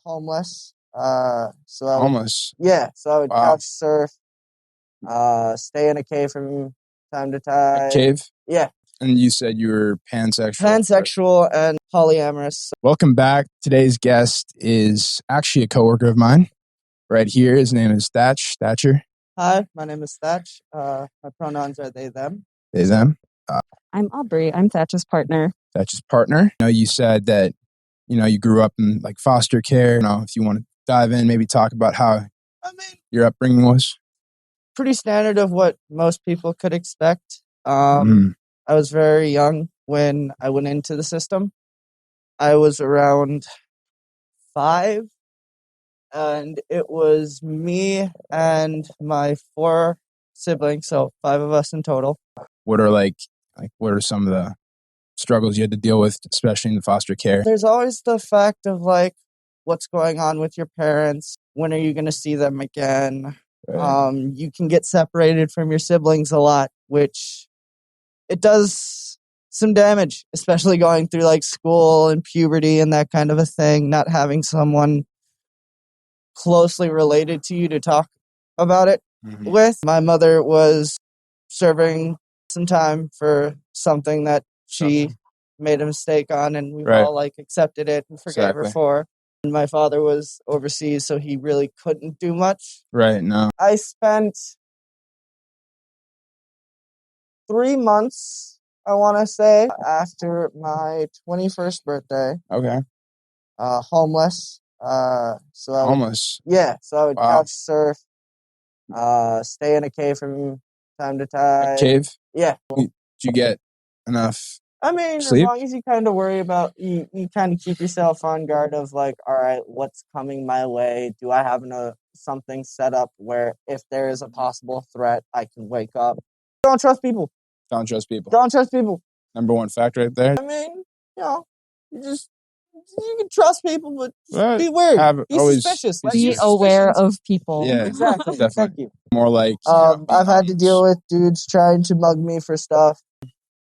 homeless. Homeless. So I would Wow. couch surf, stay in a cave from time to time. A cave? Yeah. And you said you were pansexual. Pansexual and polyamorous. Welcome back. Today's guest is actually a coworker of mine right here. His name is Thatch. Thatcher. Hi, my name is Thatch. My pronouns are they, them. They, them. I'm Aubrey. I'm Thatch's partner. Thatch's partner. You said that, you grew up in like foster care. If you want to dive in, maybe talk about how your upbringing was. Pretty standard of what most people could expect. I was very young when I went into the system. I was around 5, and it was me and my 4 siblings, so 5 of us in total. What are some of the struggles you had to deal with, especially in the foster care? There's always the fact of what's going on with your parents. When are you going to see them again? Right. You can get separated from your siblings a lot, which it does some damage, especially going through school and puberty and that kind of a thing, not having someone closely related to you to talk about it with. My mother was serving some time for something that she made a mistake on, and we all accepted it and forgave her for. And my father was overseas, so he really couldn't do much. Right, no. I spent 3 months, I want to say, after my 21st birthday. Okay. Homeless. Homeless? So I would couch surf, stay in a cave from time to time. A cave? Yeah. Did you get enough sleep? As long as you kind of worry about, you kind of keep yourself on guard of all right, what's coming my way? Do I have something set up where if there is a possible threat, I can wake up? Don't trust people. Don't trust people. Don't trust people. Number one fact right there. You can trust people, but be weird. Be suspicious. Be aware of people. Yeah, exactly. Thank you. More like... I've had to deal with dudes trying to mug me for stuff.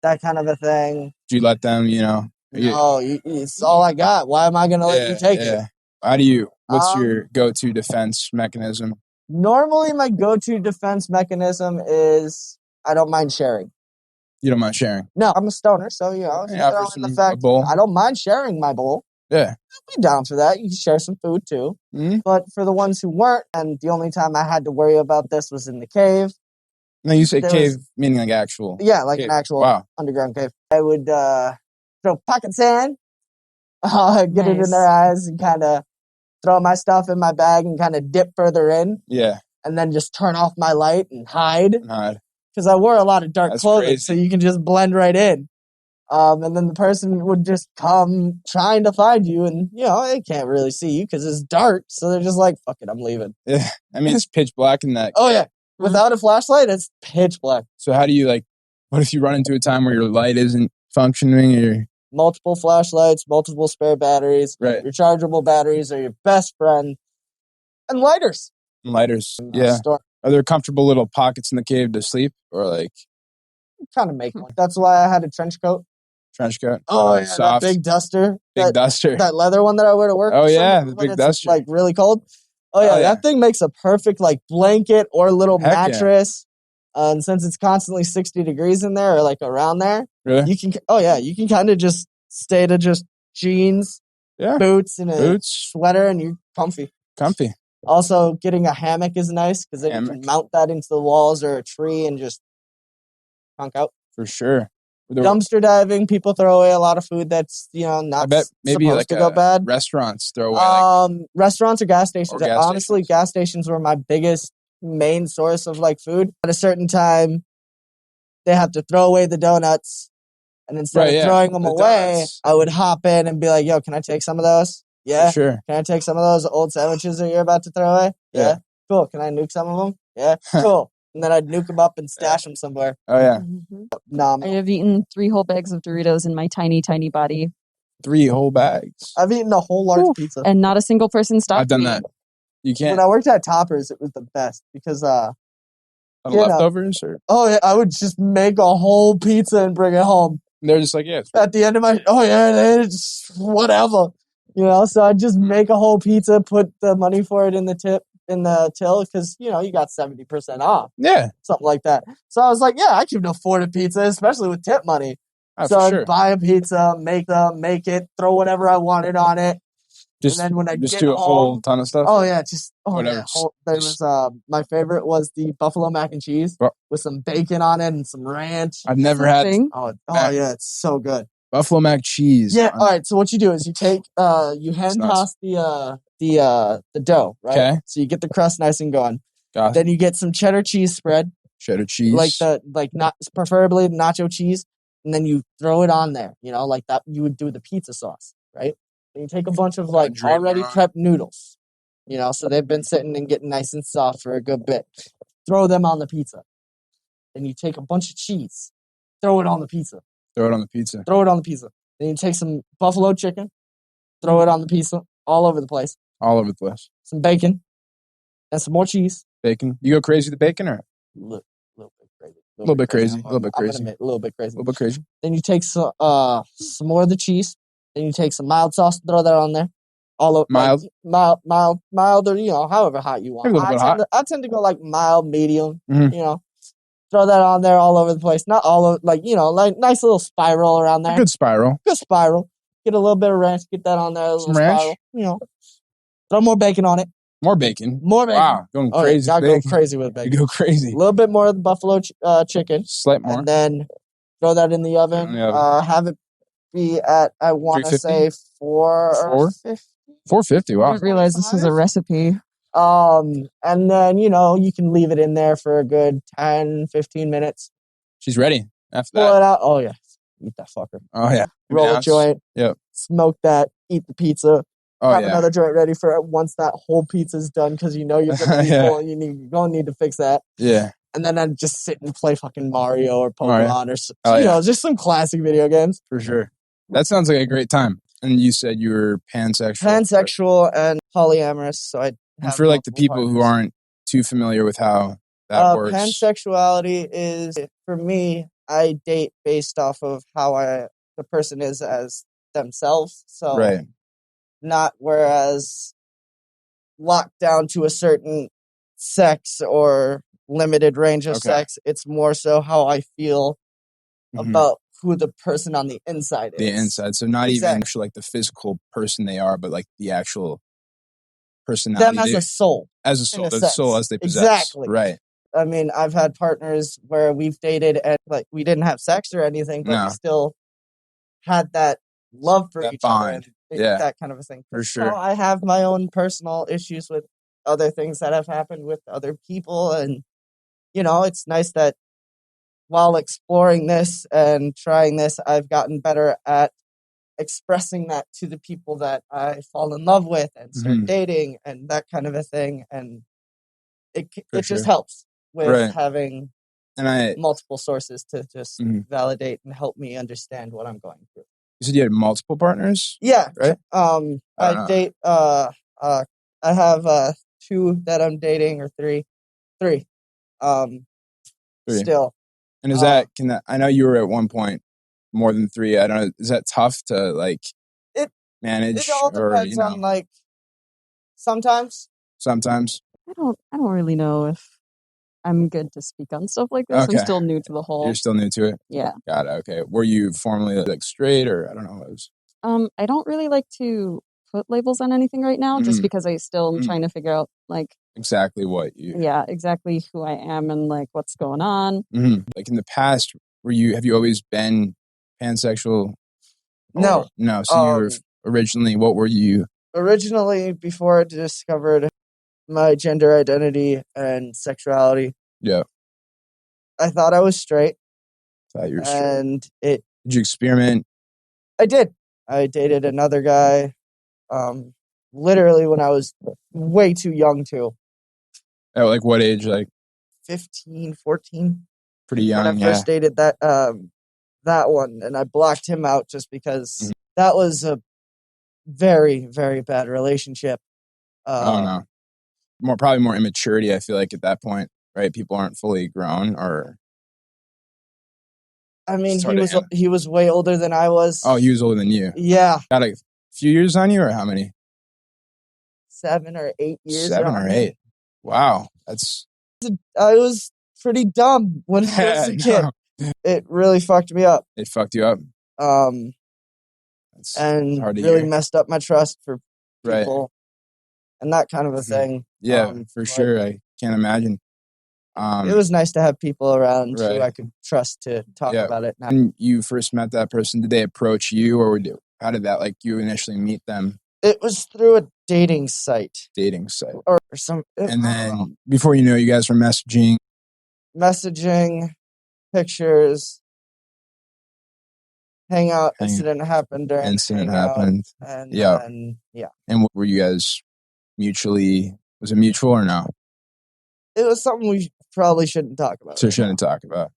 That kind of a thing. Do you let them, No, it's all I got. Why am I going to let you take it? What's your go-to defense mechanism? Normally, my go-to defense mechanism is I don't mind sharing. You don't mind sharing? No, I'm a stoner, so, the fact I don't mind sharing my bowl. Yeah. I'd be down for that. You can share some food, too. Mm-hmm. But for the ones who weren't, and the only time I had to worry about this was in the cave. No, you say cave, meaning like actual. Yeah, like cave. An actual underground cave. I would throw pocket sand, get it in their eyes, and kind of throw my stuff in my bag and kind of dip further in. Yeah. And then just turn off my light and hide. Hide. Because I wore a lot of dark clothing, crazy. so you can just blend right in. And then the person would just come trying to find you, and, they can't really see you because it's dark. So they're just like, fuck it, I'm leaving. Yeah. It's pitch black in that. Oh, yeah. Without a flashlight, it's pitch black. So how do you, what if you run into a time where your light isn't functioning? Or... Multiple flashlights, multiple spare batteries. Right. Rechargeable batteries are your best friend. And lighters. Lighters, yeah. Are there comfortable little pockets in the cave to sleep? Or kind of make one. That's why I had a trench coat. Trench coat? Oh, yeah. Soft. That big duster. Duster. That leather one that I wear to work. Oh, yeah. The big duster. Really cold. Oh, yeah. That thing makes a perfect, blanket or little mattress. Yeah. And since it's constantly 60 degrees in there or, around there. Really? You can kind of just stay to just jeans, boots, and a sweater, and you're comfy. Comfy. Also, getting a hammock is nice because then you can mount that into the walls or a tree and just punk out. For sure. Dumpster diving, people throw away a lot of food that's not supposed to go bad. Restaurants throw away. Restaurants or gas stations. Honestly, gas stations were my biggest main source of food. At a certain time, they have to throw away the donuts, and instead of throwing them away, donuts. I would hop in and be like, "Yo, can I take some of those?" Yeah, sure. Can I take some of those old sandwiches that you're about to throw away? Yeah. Cool. Can I nuke some of them? Yeah, cool. And then I'd nuke them up and stash them somewhere. Oh, yeah. Mm-hmm. I have eaten 3 whole bags of Doritos in my tiny, tiny body. 3 whole bags? I've eaten a whole large pizza. And not a single person stopped I've done me. that. You can't. When I worked at Toppers, it was the best because... leftovers? Or? Oh, yeah. I would just make a whole pizza and bring it home. And they're just like, yeah. At the end of my... Oh, yeah. It's whatever. You know, so I'd just make a whole pizza, put the money for it in the till, because you got 70% off. Yeah. Something like that. So I was like, yeah, I can afford a pizza, especially with tip money. Oh, so for I'd sure. buy a pizza, make it, throw whatever I wanted on it. Just, and then when I just get do a whole home, ton of stuff. oh yeah, whatever. There was my favorite was the buffalo mac and cheese with some bacon on it and some ranch. I've never had. Oh yeah, it's so good. Buffalo mac cheese. Yeah. All right. So what you do is you take you hand toss the dough, right? Okay. So you get the crust nice and going. Got it. Then you get some cheddar cheese spread. Cheddar cheese. Not preferably nacho cheese, and then you throw it on there. Like that you would do the pizza sauce, right? And you take a bunch of already prepped noodles. So they've been sitting and getting nice and soft for a good bit. Throw them on the pizza. Then you take a bunch of cheese. Throw it on the pizza. Throw it on the pizza. Throw it on the pizza. Then you take some buffalo chicken. Throw it on the pizza. All over the place. All over the place. Some bacon. And some more cheese. Bacon. You go crazy with the bacon or? Little bit crazy. A little bit crazy. I'm gonna admit, a little bit crazy. A little bit crazy. Then you take some more of the cheese. Then you take some mild sauce. Throw that on there. All over mild, mild, or however hot you want. I tend to go like mild, medium. Mm-hmm. Throw that on there all over the place. Not all over, like nice little spiral around there. A good spiral. Good spiral. Get a little bit of ranch. Get that on there. Some ranch. Spiral, throw more bacon on it. More bacon. Wow, going crazy. Yeah, go crazy with bacon. You go crazy. A little bit more of the buffalo chicken. Slight more. And then throw that in the oven. Have it be at, I want to say 450. 450. Wow. I didn't realize this was a recipe. And then, you can leave it in there for a good 10, 15 minutes. She's ready after that. Pull it out. Oh, yeah. Eat that fucker. Oh, yeah. Roll a joint. Yep. Smoke that. Eat the pizza. Oh, have another joint ready for it once that whole pizza's done, because you're going to be full and you're going to need to fix that. Yeah. And then I'd just sit and play fucking Mario or Pokemon or, just some classic video games. For sure. That sounds like a great time. And you said you were pansexual. Pansexual and polyamorous. So and for the people who aren't too familiar with how that works. Pansexuality is, for me, I date based off of how the person is as themselves. So right. Not whereas locked down to a certain sex or limited range of sex. It's more so how I feel about who the person on the inside is. The inside. So not even actually the physical person they are, but the actual personality. Them as a soul. As a soul. The soul as they possess. Exactly. Right. I mean, I've had partners where we've dated and we didn't have sex or anything, but we still had that love for each other. That kind of a thing. For sure. So I have my own personal issues with other things that have happened with other people. And, it's nice that while exploring this and trying this, I've gotten better at expressing that to the people that I fall in love with and start dating and that kind of a thing. And it just helps with having multiple sources to just validate and help me understand what I'm going through. You said you had multiple partners? Yeah. Right? I date, I have 2 that I'm dating, or 3. Still. And is I know you were at one point more than 3. I don't know. Is that tough to manage? It all depends on sometimes. Sometimes. I don't really know if I'm good to speak on stuff like this. Okay. I'm still new to the whole. You're still new to it? Yeah. Got it. Okay. Were you formerly straight, or I don't know what it was? I don't really like to put labels on anything right now, just because I still am trying to figure out exactly what you. Yeah, exactly who I am and what's going on. In the past, have you always been pansexual? No. No. So you were originally, what were you? Originally, before I discovered my gender identity and sexuality. Yeah. I thought I was straight. Thought you were straight. And Did you experiment? I did. I dated another guy literally when I was way too young to. At what age? 15, 14. Pretty young, when I first dated that one, and I blocked him out just because that was a very, very bad relationship. Oh, no. Probably more immaturity, I feel like, at that point, right? People aren't fully grown, or... I mean, he was way older than I was. Oh, he was older than you. Yeah. Gotta few years on you, or how many? 7 or 8 years. 7 or 8. Wow, that's. I was pretty dumb when I was a kid. It really fucked me up. It fucked you up. That's and hard to really hear. messed up my trust for people, Right. and that kind of a thing. Yeah, for sure. I can't imagine. It was nice to have people around Right. who I could trust to talk about it. When you first met that person, did they approach you, or how did that, like, you initially meet them? It was through a dating site. Or some. And then before you know, you guys were messaging, pictures, hangout. Incident happened during hangout, and then, And what were you guys mutually? Was it mutual or no? It was something we probably shouldn't talk about. So shouldn't talk about.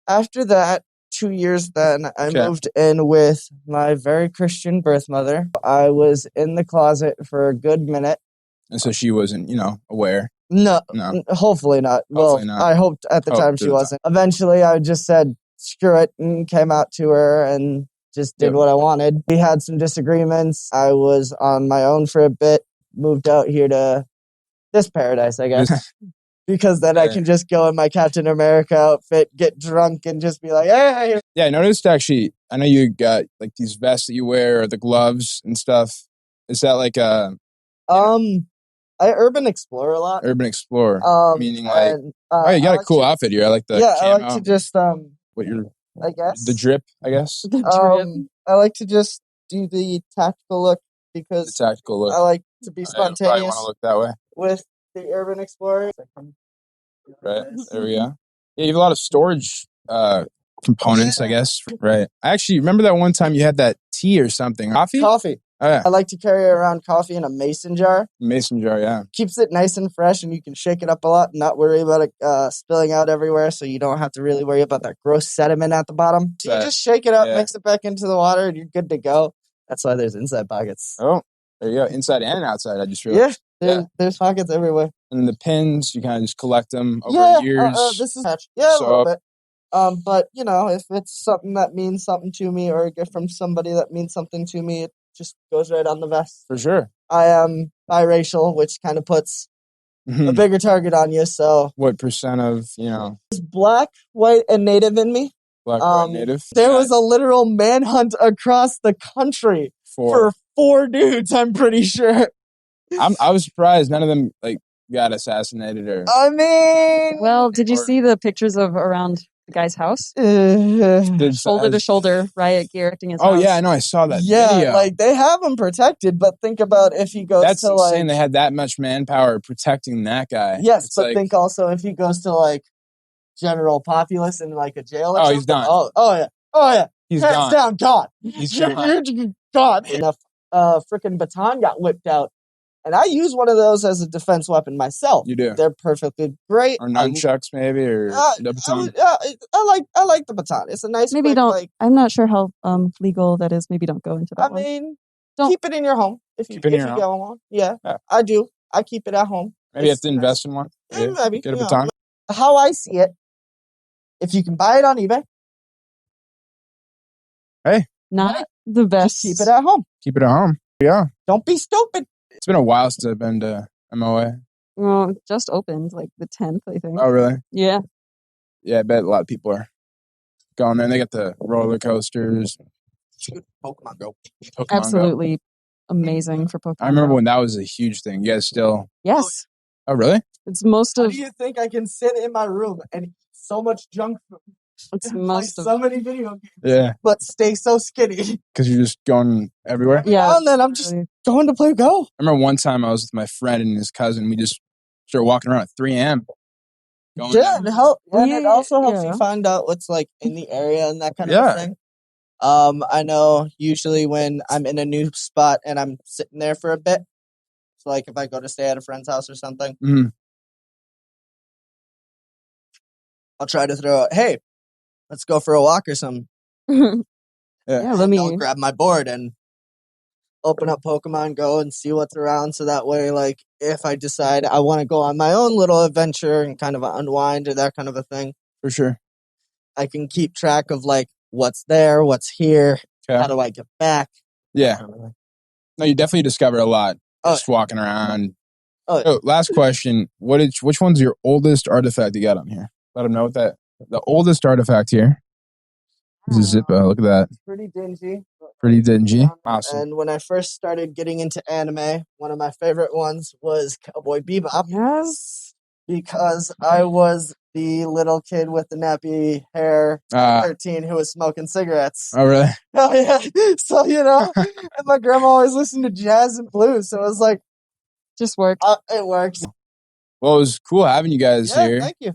After that, 2 years then, I moved in with my very Christian birth mother. I was in the closet for a good minute. And so she wasn't, aware? No, hopefully not. Hopefully not. I hoped at the time she wasn't. Eventually, I just said, screw it, and came out to her and just did what I wanted. We had some disagreements. I was on my own for a bit, moved out here to this paradise, I guess. Because then I can just go in my Captain America outfit, get drunk, and just be like, hey. Yeah, I noticed actually, I know you got like these vests that you wear or the gloves and stuff. Is that like a... I urban explore a lot. Urban explorer, meaning like... And, you got a cool outfit here. I like the camo. I like to just... I guess? The drip, I guess? The drip. I like to just do the tactical look because... The tactical look. I like to be spontaneous. I want to look that way. With the urban explorer. Right, there we go. Yeah, you have a lot of storage components, I guess. Right. I actually remember that one time you had that tea or something. Coffee? Oh, yeah. I like to carry around coffee in a mason jar. Mason jar, yeah. Keeps it nice and fresh, and you can shake it up a lot and not worry about it spilling out everywhere, so you don't have to really worry about that gross sediment at the bottom. So you just shake it up, mix it back into the water, and you're good to go. That's why there's inside pockets. Oh, there you go. Inside and outside, I just realized. There's pockets everywhere. And the pins, you kind of just collect them over years. This is Thatch. Yeah, a little bit. But, if it's something that means something to me or a gift from somebody that means something to me, it just goes right on the vest. For sure. I am biracial, which kind of puts a bigger target on you. So, what percent of, There's black, white, and native in me. Black, white, native? There was a literal manhunt across the country for 4 dudes, I'm pretty sure. I was surprised none of them got assassinated or... I mean... Well, did you see the pictures of around the guy's house? Shoulder to shoulder, riot gear acting his house. Oh, yeah, I know. I saw that video. They have him protected, but think about if he goes That's insane. They had that much manpower protecting that guy. Yes, it's but think also if he goes to, general populace in, a jail or something. He's done. Oh, yeah. He's hands down, gone. He's gone. You're gone. Enough freaking baton got whipped out. And I use one of those as a defense weapon myself. You do? They're perfectly great. Or nunchucks, maybe, or the baton. I like the baton. It's a nice. Maybe quick, don't. I'm not sure how legal that is. Maybe don't go into that. I mean, keep it in your home if you go on. Yeah, I do. I keep it at home. Maybe you have to invest in one. Maybe get a baton. How I see it, if you can buy it on eBay, hey, not the best. Keep it at home. Keep it at home. Yeah. Don't be stupid. It's been a while since I've been to MOA. Well, it just opened the 10th, I think. Oh, really? Yeah. Yeah, I bet a lot of people are going there. And they got the roller coasters. Pokemon Go. Absolutely amazing for Pokemon I remember Go. when that was a huge thing. You guys still... Yes. Oh, really? It's most of... How do you think I can sit in my room and eat so much junk food? It's most of... so many video games. Yeah. But stay so skinny. Because you're just going everywhere? Yeah. And then I'm just going to play Go. I remember one time I was with my friend and his cousin. We just started walking around at 3 a.m. It also helps you find out what's in the area and that kind of thing. I know usually when I'm in a new spot and I'm sitting there for a bit, so if I go to stay at a friend's house or something, I'll try to throw out, hey, let's go for a walk or something. Let me I'll grab my board and open up Pokemon Go and see what's around. So that way, if I decide I want to go on my own little adventure and kind of unwind or that kind of a thing. For sure. I can keep track of what's there, what's here, how do I get back. Yeah. No, you definitely discover a lot just walking around. So, last question. Which one's your oldest artifact you got on here? Let them know what the oldest artifact here is a Zippo. Look at that. Pretty dingy. Pretty dingy. Awesome. And when I first started getting into anime, one of my favorite ones was Cowboy Bebop. Yes. Because I was the little kid with the nappy hair, 13, who was smoking cigarettes. Oh, really? Oh, yeah. So, and my grandma always listened to jazz and blues. So it was like, just worked. It works. Well, it was cool having you guys here. Thank you.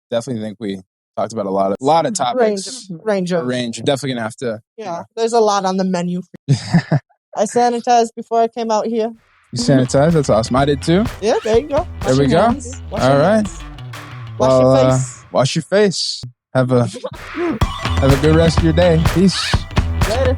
Definitely think we talked about a lot of topics. Range. Definitely gonna have to. Yeah, there's a lot on the menu. I sanitized before I came out here. You sanitized? That's awesome. I did too. Yeah, there you go. There we go. All right. Wash your face. Wash your face. Have a good rest of your day. Peace. Later.